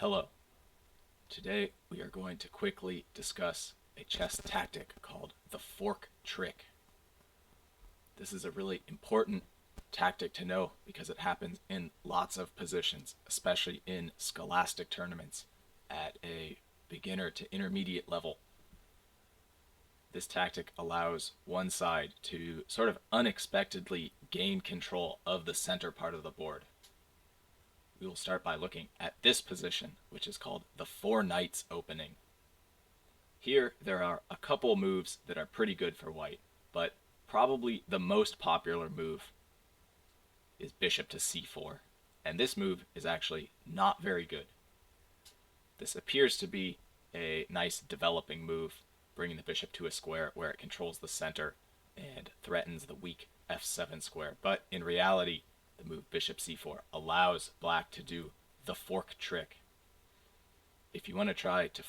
Hello. Today we are going to quickly discuss a chess tactic called the fork trick. This is a really important tactic to know because it happens in lots of positions, especially in scholastic tournaments at a beginner to intermediate level. This tactic allows one side to sort of unexpectedly gain control of the center part of the board. We will start by looking at this position, which is called the four knights opening. Here, there are a couple moves that are pretty good for white, but probably the most popular move is bishop to c4, and this move is actually not very good. This appears to be a nice developing move, bringing the bishop to a square where it controls the center and threatens the weak f7 square, but in reality, the move bishop c4 allows black to do the fork trick. If you want to try to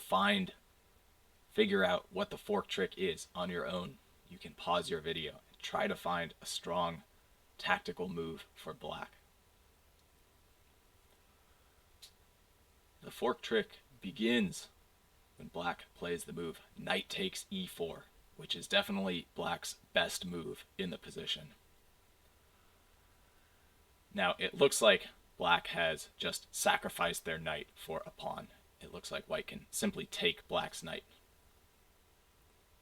figure out what the fork trick is on your own, you can pause your video and try to find a strong tactical move for black. The fork trick begins when black plays the move knight takes e4, which is definitely black's best move in the position. Now, it looks like black has just sacrificed their knight for a pawn. It looks like white can simply take black's knight.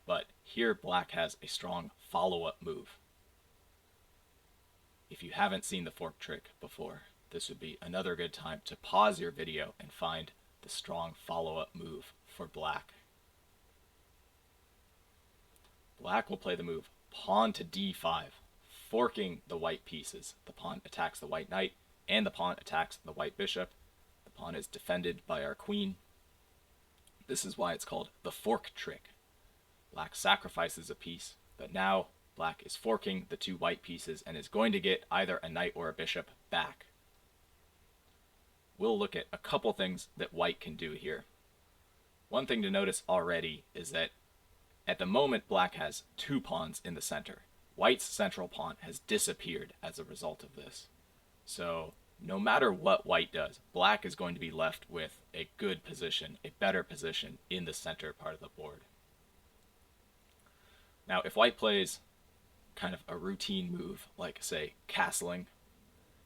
But here black has a strong follow-up move. If you haven't seen the fork trick before, this would be another good time to pause your video and find the strong follow-up move for black. Black will play the move pawn to d5, forking the white pieces. The pawn attacks the white knight, and the pawn attacks the white bishop. The pawn is defended by our queen. This is why it's called the fork trick. Black sacrifices a piece, but now black is forking the two white pieces and is going to get either a knight or a bishop back. We'll look at a couple things that white can do here. One thing to notice already is that at the moment black has two pawns in the center. White's central pawn has disappeared as a result of this. So no matter what white does, black is going to be left with a good position, a better position in the center part of the board. Now, if white plays kind of a routine move, like, say, castling,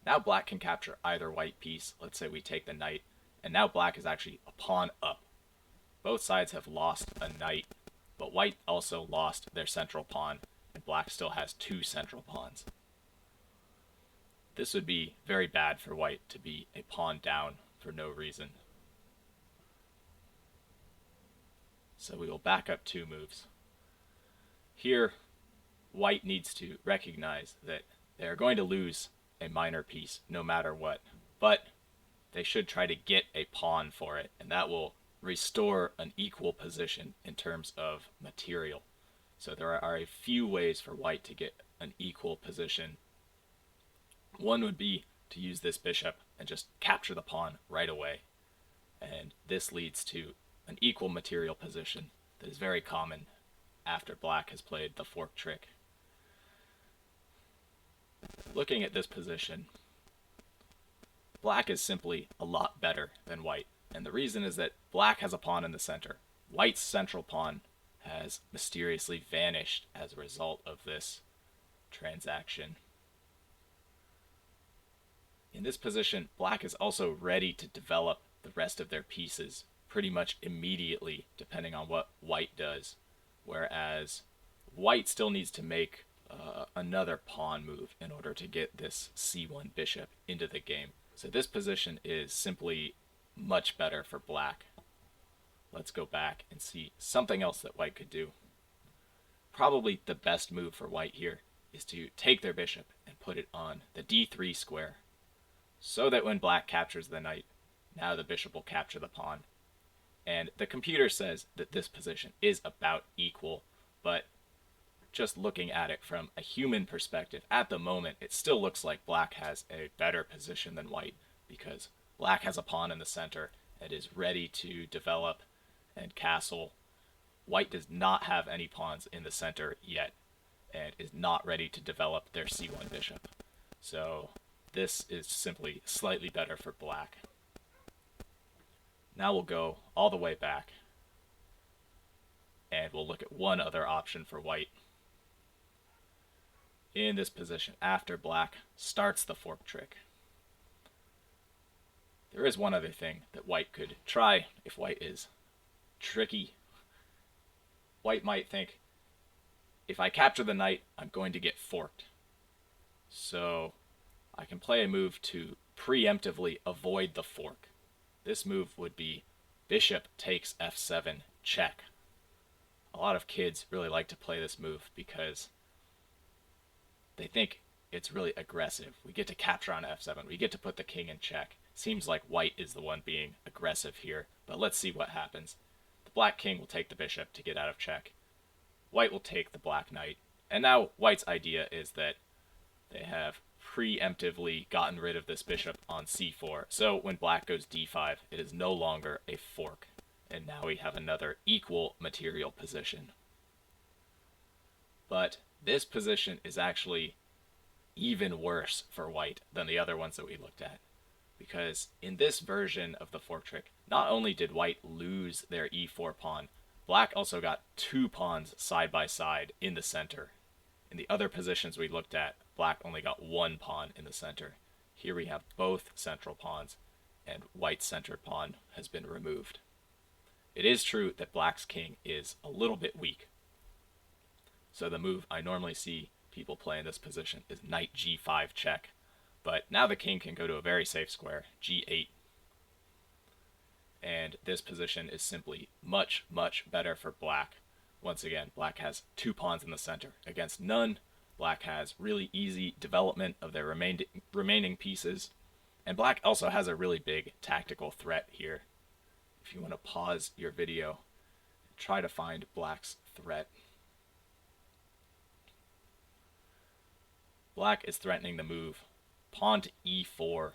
now black can capture either white piece. Let's say we take the knight, and now black is actually a pawn up. Both sides have lost a knight, but white also lost their central pawn, and black still has two central pawns. This would be very bad for white to be a pawn down for no reason. So we will back up two moves. Here, white needs to recognize that they are going to lose a minor piece no matter what, but they should try to get a pawn for it, and that will restore an equal position in terms of material. So there are a few ways for white to get an equal position. One would be to use this bishop and just capture the pawn right away. And this leads to an equal material position that is very common after black has played the fork trick. Looking at this position, black is simply a lot better than white. And the reason is that black has a pawn in the center. White's central pawn has mysteriously vanished as a result of this transaction. In this position, black is also ready to develop the rest of their pieces pretty much immediately, depending on what white does, whereas white still needs to make another pawn move in order to get this c1 bishop into the game. So this position is simply much better for black. Let's go back and see something else that white could do. Probably the best move for white here is to take their bishop and put it on the d3 square, so that when black captures the knight, now the bishop will capture the pawn. And the computer says that this position is about equal, but just looking at it from a human perspective, at the moment, it still looks like black has a better position than white, because black has a pawn in the center and is ready to develop and castle. White does not have any pawns in the center yet and is not ready to develop their c1 bishop. So this is simply slightly better for black. Now we'll go all the way back, and we'll look at one other option for white. In this position, after black starts the fork trick, there is one other thing that white could try if white is tricky. White might think, if I capture the knight, I'm going to get forked. So I can play a move to preemptively avoid the fork. This move would be bishop takes f7 check. A lot of kids really like to play this move because they think it's really aggressive. We get to capture on f7. We get to put the king in check. Seems like white is the one being aggressive here, but let's see what happens. The black king will take the bishop to get out of check. White will take the black knight. And now white's idea is that they have preemptively gotten rid of this bishop on c4. So when black goes d5, it is no longer a fork. And now we have another equal material position. But this position is actually even worse for white than the other ones that we looked at. Because in this version of the fork trick, not only did white lose their e4 pawn, black also got 2 pawns side by side in the center. In the other positions we looked at, black only got 1 pawn in the center. Here we have both central pawns, and white's center pawn has been removed. It is true that black's king is a little bit weak. So the move I normally see people play in this position is knight g5 check. But now the king can go to a very safe square, g8. And this position is simply much, much better for black. Once again, black has 2 pawns in the center against none. Black has really easy development of their remaining pieces. And black also has a really big tactical threat here. If you want to pause your video, try to find black's threat. Black is threatening the move pawn to e4,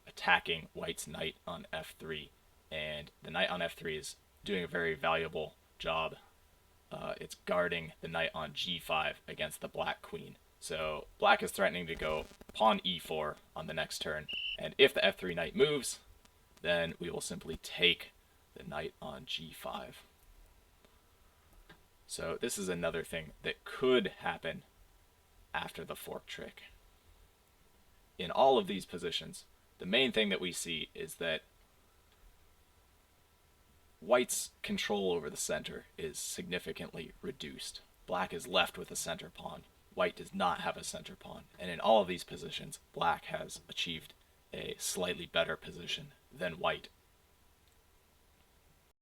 attacking white's knight on f3. And the knight on f3 is doing a very valuable job. It's guarding the knight on g5 against the black queen. So black is threatening to go pawn e4 on the next turn. And if the f3 knight moves, then we will simply take the knight on g5. So this is another thing that could happen after the fork trick. In all of these positions, the main thing that we see is that white's control over the center is significantly reduced. Black is left with a center pawn. White does not have a center pawn. And in all of these positions, black has achieved a slightly better position than white